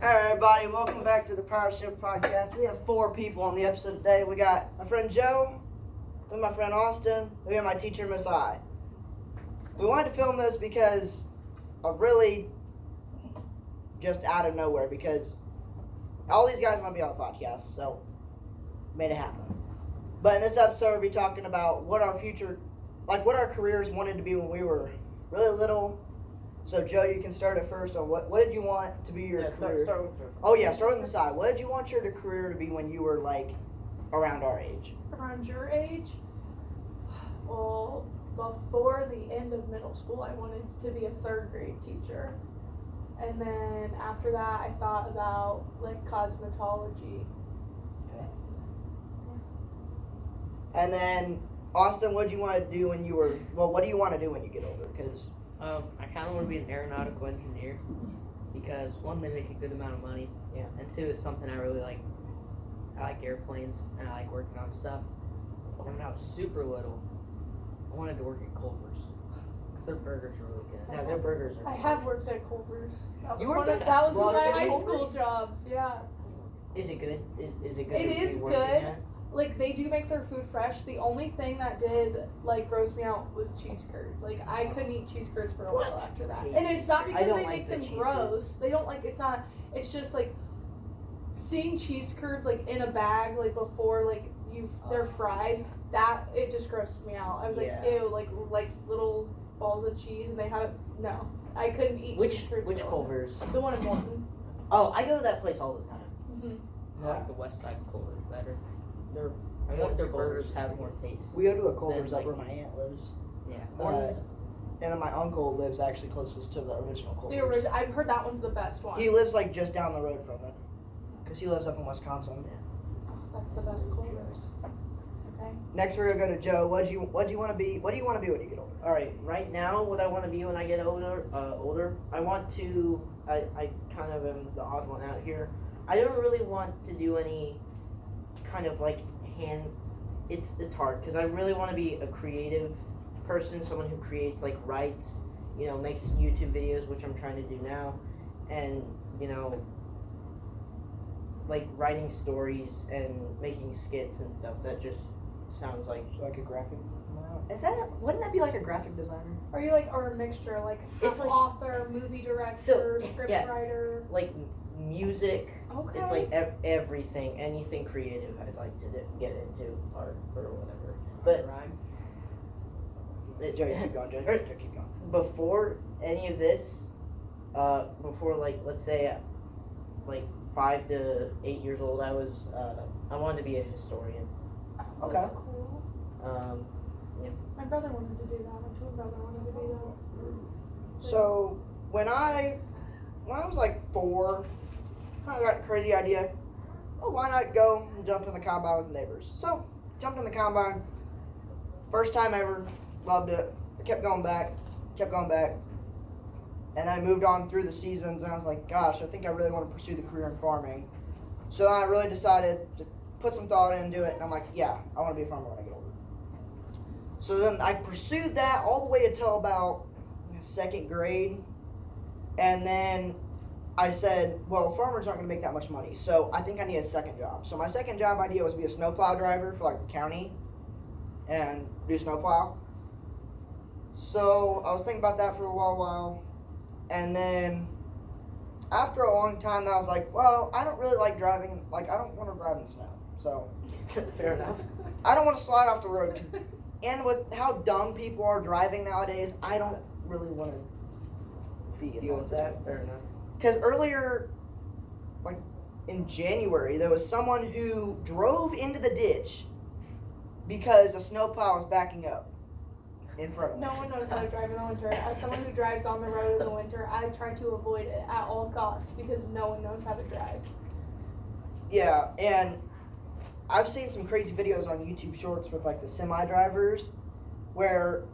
Alright, everybody, welcome back to the Power Shift Podcast. We have 4 people on the episode today. We got my friend Joe, we have my friend Austin, we have my teacher, Miss I. We wanted to film this because of really just out of nowhere, because all these guys want to be on the podcast, so made it happen. But in this episode, we'll be talking about what our future, like what our careers wanted to be when we were really little. So Joe, you can start it first on what did you want to be your career? Start with her. Oh yeah, start on the side. What did you want your career to be when you were like around our age? Around your age? Well, before the end of middle school, I wanted to be a 3rd grade teacher. And then after that, I thought about like cosmetology. Okay. And then Austin, what did you want to do when you were? Well, what do you want to do when you get older? Because I kind of want to be an aeronautical engineer because one, they make a good amount of money, yeah, and 2, it's something I really like. I like airplanes and I like working on stuff. And when I was super little, I wanted to work at Culver's because their burgers are really good. yeah, their burgers are. I have worked at Culver's. That You was worked at- that was well, one of at my high Culver's? school jobs, yeah. Is it good? Is it good? It to be is working good. at? Like, they do make their food fresh. The only thing that did, like, gross me out was cheese curds. Like, I couldn't eat cheese curds for a while What? after that. Hate And it's not cheese because curds. I they don't make like the them cheese gross. They don't, like, it's not, it's just, like, seeing cheese curds, like, in a bag, like, before, like, they're fried, that, it just grossed me out. I was like, Yeah. ew, like, little balls of cheese, and they have, no. I couldn't eat cheese curds. Which at all. Culver's? The one in Morton. Oh, I go to that place all the time. Mm-hmm. I like the West Side Culver's better. They're- I want their Culver's. burgers have more taste. We go to a Culver's Then, up where my aunt lives, Yeah. and then my uncle lives actually closest to the original Culver's. I've heard that one's the best one. He lives like just down the road from it, because he lives up in Wisconsin. That's the best Culver's. Okay. Next, we're gonna go to Joe. What do you want to be? What do you want to be when you get older? All right, right now, what I want to be when I get older, I want to. I kind of am the odd one out here. I don't really want to do any kind of like hand. It's hard because I really want to be a creative person, someone who creates, like, writes, makes YouTube videos, which I'm trying to do now, and like writing stories and making skits and stuff. That just sounds like. So like a graphic. Wouldn't that be like a graphic designer? Are you like, or a mixture, like It's like- author, movie director, So, script yeah. writer? Like music. Okay. It's like everything, anything creative I'd like to get into, art or whatever. But Rhyme. Joe, you keep going. Joe, Er, Joe, keep going. before any of this, before, like, let's say, like 5 to 8 years old, I wanted to be a historian. Okay. That's cool. Yeah. My brother wanted to do that. My twin brother wanted to do that. So when I was like 4, kind of got a crazy idea. Oh, why not go and jump in the combine with the neighbors? So jumped in the combine. First time ever. Loved it. I kept going back. And then I moved on through the seasons, and I was like, gosh, I think I really want to pursue the career in farming. So then I really decided to put some thought into it, and I'm like, yeah, I want to be a farmer when I get older. So then I pursued that all the way until about 2nd grade. And then I said, well, farmers aren't going to make that much money, so I think I need a second job. So my second job idea was to be a snowplow driver for like the county and do snowplow. So I was thinking about that for a while. And then after a long time, I was like, well, I don't really like driving. Like, I don't want to drive in the snow. So Fair enough. I don't want to slide off the road. And with how dumb people are driving nowadays, I don't really want to be in Deal with that. that. Fair enough. Because earlier, like in January, there was someone who drove into the ditch because a snowplow was backing up in front of No them. one knows how to drive in the winter. As someone who drives on the road in the winter, I try to avoid it at all costs because no one knows how to drive. Yeah, and I've seen some crazy videos on YouTube Shorts with like the semi drivers where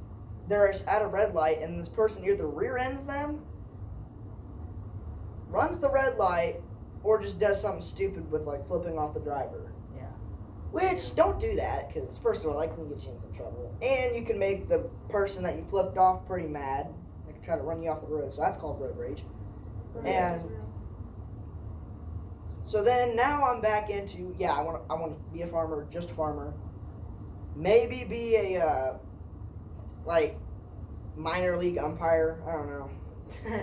they're at a red light and this person either rear ends them, runs the red light, or just does something stupid with like flipping off the driver. Yeah. Which, don't do that, because first of all, that can get you in some trouble. And you can make the person that you flipped off pretty mad. They can try to run you off the road, so that's called road rage. And So then now I'm back into I want to be a farmer, just a farmer. Maybe be a like minor league umpire. I don't know.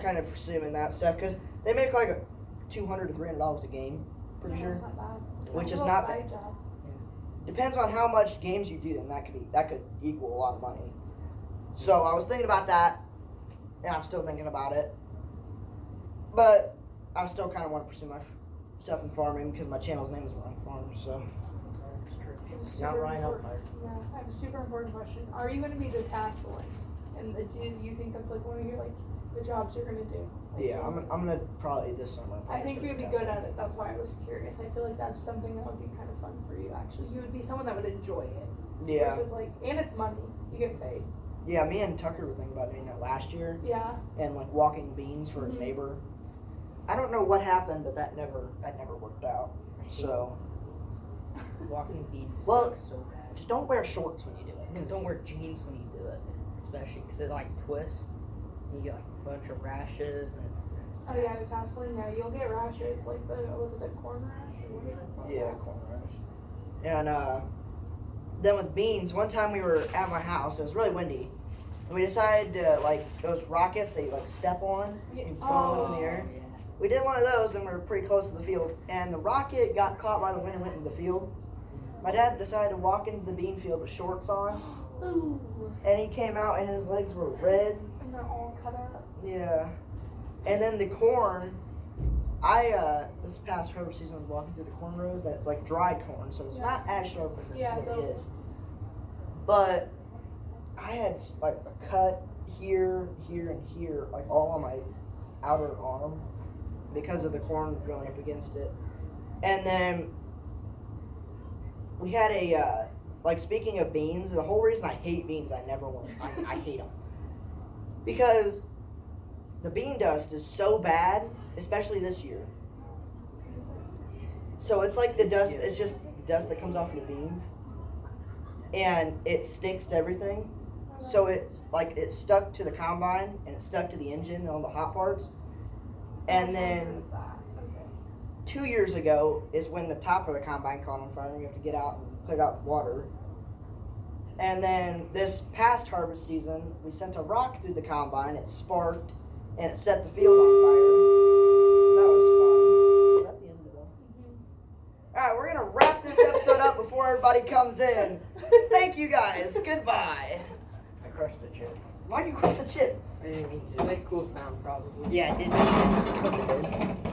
Kind of pursuing that stuff because they make like $200 to $300 a game. Pretty Yeah, sure. that's not bad. It's Which like a is little not side job. Depends on how much games you do, and that could equal a lot of money. So I was thinking about that, and I'm still thinking about it. But I still kind of want to pursue my stuff in farming because my channel's name is Ryan Farms. So I have a Not super Ryan important- Umpire. Yeah, I have a super important question. Are you going to be the tasseling? And do you think that's like one of your like the jobs you're going to do? Like, yeah, I'm gonna probably this summer. I think start you'd be testing. good at it. That's why I was curious. I feel like that's something that would be kind of fun for you. Actually, you would be someone that would enjoy it. Yeah, Which is like, and it's money. You get paid. yeah. Me and Tucker were thinking about doing that last year, Yeah. and like walking beans for his Mhm. neighbor. I don't know what happened, but that never worked out. I hate So walking beans Well, sucks so bad. just don't wear shorts when you do it. And don't wear jeans when you do it, especially because it like twists. And you get like a bunch of rashes and. Oh yeah, the tasseling. Yeah, you'll get rashes like the what is it, corn rash or what is it called? Yeah, corn rash. And then with beans, one time we were at my house. It was really windy, and we decided to like those rockets that you like step on Yeah. and blow them in the air. Yeah. We did one of those, and we were pretty close to the field. And the rocket got caught by the wind and went into the field. My dad decided to walk into the bean field with shorts on, Ooh. and he came out and his legs were red. And they're all cut up. Yeah. And then the corn, this past harvest season I was walking through the corn rows that's like dried corn, so it's Yeah. not as sharp as it Yeah, really no. is. But I had like a cut here, and here, like all on my outer arm because of the corn going up against it. And then we had like speaking of beans, the whole reason I hate beans, I hate them. Because the bean dust is so bad, especially this year. So it's like the dust, it's just the dust that comes off of the beans. And it sticks to everything. So it's like it's stuck to the combine and it's stuck to the engine and all the hot parts. And then Okay. 2 years ago is when the top of the combine caught on fire and you have to get out and put it out with water. And then this past harvest season, we sent a rock through the combine, it sparked, and it set the field on fire. So that was fun. Is that the end of the bill? Alright, we're gonna wrap this episode up before everybody comes in. Thank you guys. Goodbye. I crushed the chip. Why'd you crush the chip? I didn't mean It to. made a cool sound, probably. Yeah, it did.